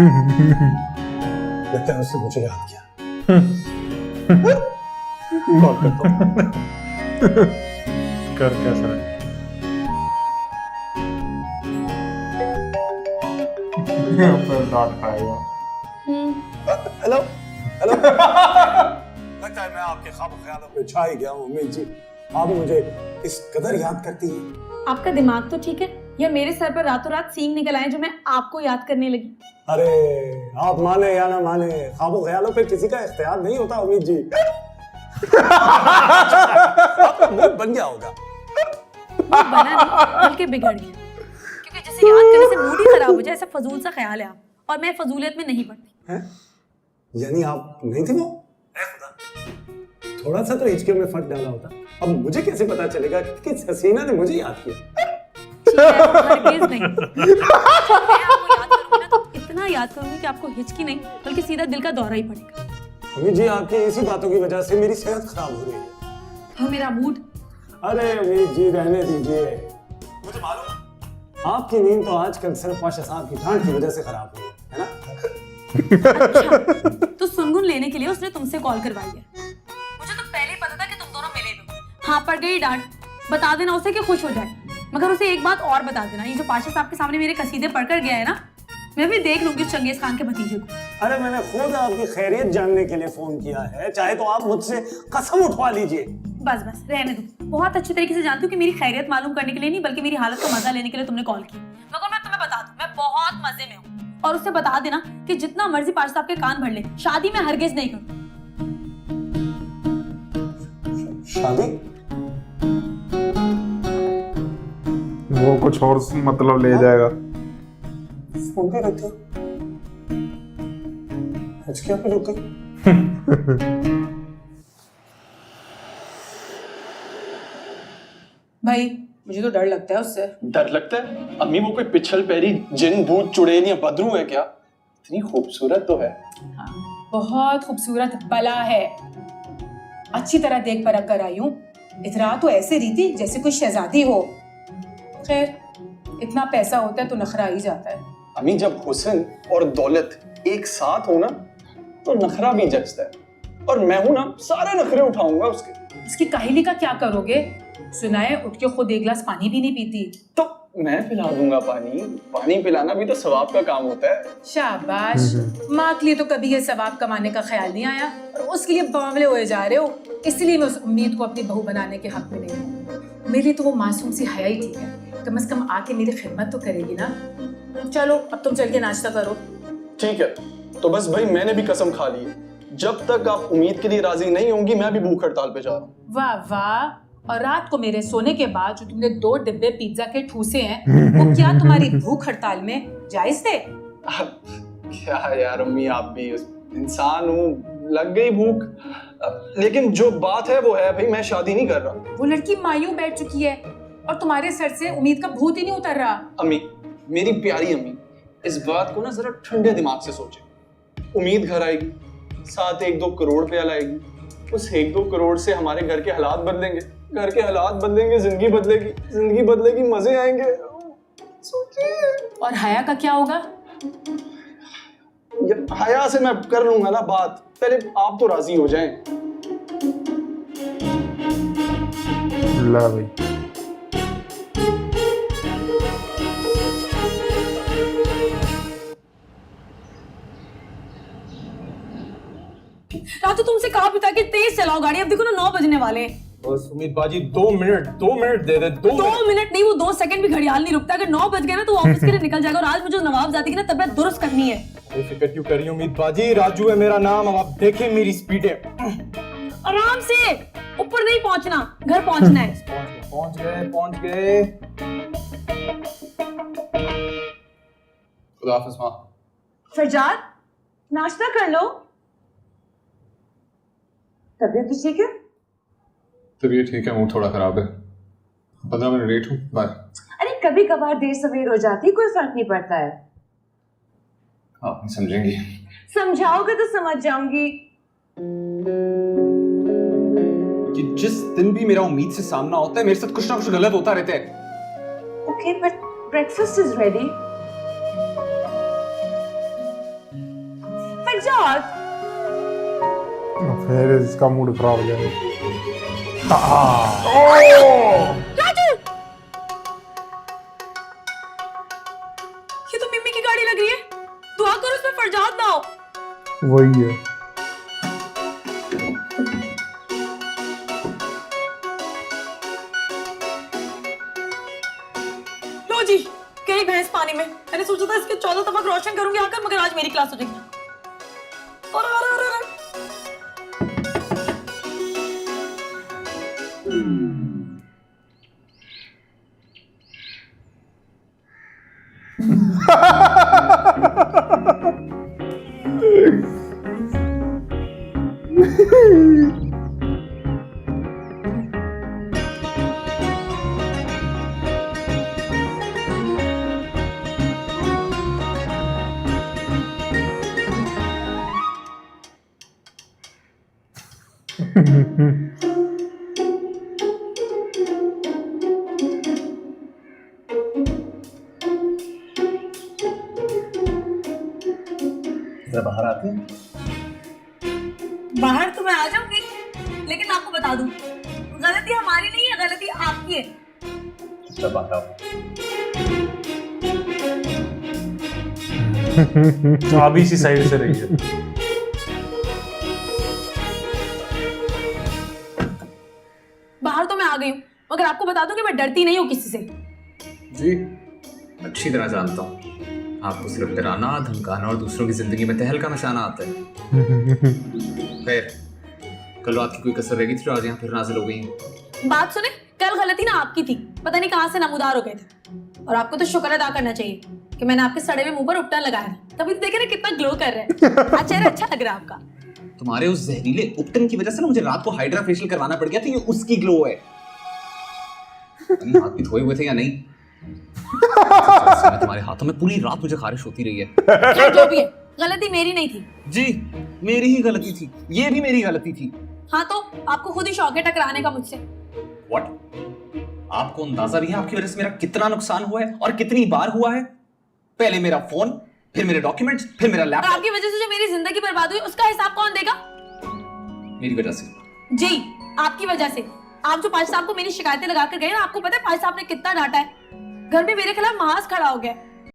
लगता है उसने मुझे याद किया। कॉल करता हूँ। कर कैसा है? फिर डांट खाएगा। Hello hello. लगता है मैं आपके ख्वाब ख्यालों पे छा ही गया हूँ उम्मीद जी। आप मुझे इस कदर याद करती हैं। आपका दिमाग तो ठीक है या मेरे सर पर रातों रात सींग निकल आए जो मैं आपको याद करने लगी। अरे आप माने या ना माने, ख्वाब ख्यालों पे किसी का इख्तियार नहीं होता उम्मीद जी। आपका मूड बन गया होगा। वो बना नहीं बल्कि बिगड़ गया, क्योंकि जिसे याद करने से मूड ही खराब हो जाए ऐसा फजूल सा ख्याल है आप, और मैं फजूलियत में नहीं पड़ती। हैं? यानी आप नहीं थे वो? ऐ खुदा, थोड़ा सा तो हिचकियों में फट डाला होता। अब मुझे कैसे पता चलेगा कि किस हसीना ने मुझे याद किया? हरगिज़ नहीं। मैं आपको याद करूंगी ना तो इतना याद करूंगी कि आपको हिचकी नहीं बल्कि सीधा दिल का दौरा ही पड़ेगा। अम्मी जी, आपकी इसी बातों की वजह से मेरी सेहत खराब हो रही है। और मेरा मूड? अरे अम्मी जी रहने दीजिए। मुझे मालूम है आपकी नींद तो आजकल सिर्फ पाशा साहब की डांट की वजह से खराब हुई है ना? अच्छा, तो सुनगुन लेने के लिए उसने तुमसे कॉल करवाई है। मुझे तो पहले ही पता था कि तुम दोनों मिले हो। हाँ, पड़ गई डांट। बता देना उसे कि खुश हो जाए, मगर उसे एक बात और बता देना, ये जो पाशा साहब के सामने मेरे कसीदे पढ़कर गया है ना, मैं भी देख लूंगी उस चंगेज खान के भतीजे को। अरे मैंने खुद आपकी खैरियत जानने के लिए फोन किया है, चाहे तो आप मुझसे कसम उठवा लीजिए। बस बस रहने दो। बहुत अच्छी तरीके से जानती हूँ कि मेरी खैरियत मालूम करने के लिए नहीं बल्कि मेरी हालत का मजा लेने के लिए तुमने कॉल की। मगर मैं तुम्हें बता दूं, मैं बहुत मजे में हूँ। और उससे बता देना कि जितना मर्जी पाशा साहब के कान भर ले, शादी में हरगिज नहीं करूँ। शादी? वो कुछ और मतलब ले जाएगा। फोन पे रखते हिचकियां पे रुक गई। भाई मुझे तो डर लगता है उससे। डर लगता है? अम्मी वो कोई पिछल पैरी जिन भूत चुड़ैल या बदरू है क्या? इतनी खूबसूरत तो है। हाँ, बहुत खूबसूरत बला है। अच्छी तरह देख परख कर आई हूँ। इतरा तो ऐसे रही थी जैसे कोई शहजादी हो। खैर, इतना पैसा होता है तो नखरा ही जाता है। अम्मी जब हुस्न और दौलत एक साथ हो ना तो नखरा भी जचता है, और मैं हूं ना सारे नखरे उठाऊंगा उसके। इसकी काहिली का क्या करोगे? सुनाए उठ के खुद एक गिलास पानी भी नहीं पीती। तो मैं पिला दूंगा पानी। पानी पिलाना भी तो सवाब का काम होता है। शाबाश। माँ के लिए तो कभी ये सवाब कमाने का ख्याल नहीं आया और उसके लिए बावले हुए जा रहे हो। इसलिए मैं उस उम्मीद को अपनी बहू बनाने के हक में नहीं हूँ। मेरे लिए तो वो मासूम सी हया ही ठीक है। कम से कम आके मेरी खिदमत तो करेगी ना। चलो अब तुम चल के नाश्ता करो। ठीक है, तो बस भाई मैंने भी कसम खा ली है, जब तक आप उम्मीद के लिए राजी नहीं होंगी मैं भी भूख हड़ताल पे जा रहा हूँ। वाह वाह। और रात को मेरे सोने के बाद जो तुमने 2 डिब्बे पिज्जा के ठूसे हैं, वो क्या तुम्हारी भूख हड़ताल में जायज थे? क्या यार अम्मी, आप भी इंसान हो, लग गई भूख। लेकिन जो बात है वो है भाई, मैं शादी नहीं कर रहा। वो लड़की मायूं बैठ चुकी है और तुम्हारे सर से उम्मीद का भूत ही नहीं उतर रहा। अम्मी, मेरी प्यारी अम्मी, इस बात को ना जरा ठंडे दिमाग से सोचें। उम्मीद घर आएगी, साथ 1-2 करोड़ रुपया लाएगी। उस 1-2 करोड़ से हमारे घर के हालात बदलेंगे, घर के हालात बदलेंगे, जिंदगी बदलेगी, जिंदगी बदलेगी, मजे आएंगे। सोचिए। और हया का क्या होगा? हया से मैं कर लूंगा ना बात, पहले आप तो राजी हो जाएं। ला भाई। रात तो तुमसे कहा भी था कि तेज चलाओ गाड़ी, अब देखो ना 9 बजने वाले हैं। बस उम्मीद बाजी 2 मिनट दे दे। 2 मिनट नहीं, वो 2 सेकंड भी घड़ियाल नहीं रुकता। अगर 9 बज गए ना तो ऑफिस के लिए निकल जाएगा। और आज मुझे नवाबजादी की ना तबीयत दुरुस्त करनी है। फिक्र क्यों करी उम्मीद बाजी, राजू है मेरा नाम। अब आप देखें मेरी स्पीड है। आराम से, ऊपर नहीं पहुंचना, घर पहुंचना है। पहुंच गए। खुदा हाफिज माँ। फरजाद, नाश्ता कर लो। तबीयत ठीक है? तबीयत ठीक है, मूड थोड़ा खराब है। 15 मिनट लेट हूँ, बाय। अरे कभी कभार देर सवेर हो जाती, कोई फर्क नहीं पड़ता है। आप नहीं समझेंगी। समझाओगे तो समझ जाऊंगी। कि जिस दिन भी मेरा उम्मीद से सामना होता है मेरे साथ कुछ ना कुछ गलत होता रहता है। Okay, but breakfast is ready. Farzad फिर इसका मूड खराब हो जाएगा। राजू, ये तो मिम्मी की गाड़ी लग रही है। दुआ करो उसमें फरजाद ना हो। वही है। लो जी, गई भैंस पानी में। मैंने सोचा था इसके 14 तबक रोशन करूंगी आकर, मगर आज मेरी क्लास हो जाएगी। अरे अरे अरे अरे। बाहर आते हैं। बाहर तो मैं आ जाऊंगी, लेकिन आपको बता दूं, गलती हमारी नहीं है, गलती आपकी है। जब आता हूँ। अभी इसी साइड से रही है। बाहर तो मैं आ गई हूँ, मगर आपको बता दूं कि मैं डरती नहीं हूँ किसी से। जी अच्छी तरह जानता हूँ, आपको सिर्फ डराना, धमकाना और दूसरों की जिंदगी में तहलका मचाना आता है। खैर, कल रात की कोई कसर रह गई थी जो आज यहाँ फिर नाजिल हो गई है। बात सुने, कल गलती ना आपकी थी, पता नहीं कहाँ से नमूदार हो गए थे। और आपको तो शुक्र अदा करना चाहिए कि मैंने आपके सड़े में मुंह पर उपटन लगाया था। तभी तो देखे ना कितना ग्लो कर रहे हैं। चेहरा अच्छा लग रहा है आपका। तुम्हारे उस जहरीले उपटन की वजह से ना मुझे रात को हाइड्रा फेशियल करवाना पड़ गया था, ये उसकी ग्लो है। हाथ भी धोए हुए थे या नहीं? तुम्हारे हाथों में पूरी रात मुझे खारिश होती रही है। जो भी है, गलती मेरी नहीं थी। जी मेरी ही गलती थी, ये भी मेरी गलती थी। हाँ तो आपको खुद ही शौक है टकराने का मुझसे। What? आपको अंदाजा भी है आपकी वजह से मेरा कितना नुकसान हुआ है और कितनी बार हुआ है? पहले मेरा फोन, फिर मेरे डॉक्यूमेंट्स, फिर मेरा और लैपटॉप। आपकी वजह से जो मेरी जिंदगी बर्बाद हुई, उसका हिसाब कौन देगा? मेरी वजह से। जी, आपकी वजह से। आप जो पाज साहब को मेरी शिकायतें लगा कर गए ना, आपको पता है पाज साहब ने कितना डांटा है। घर में मेरे खिलाफ महाज खड़ा हो गया।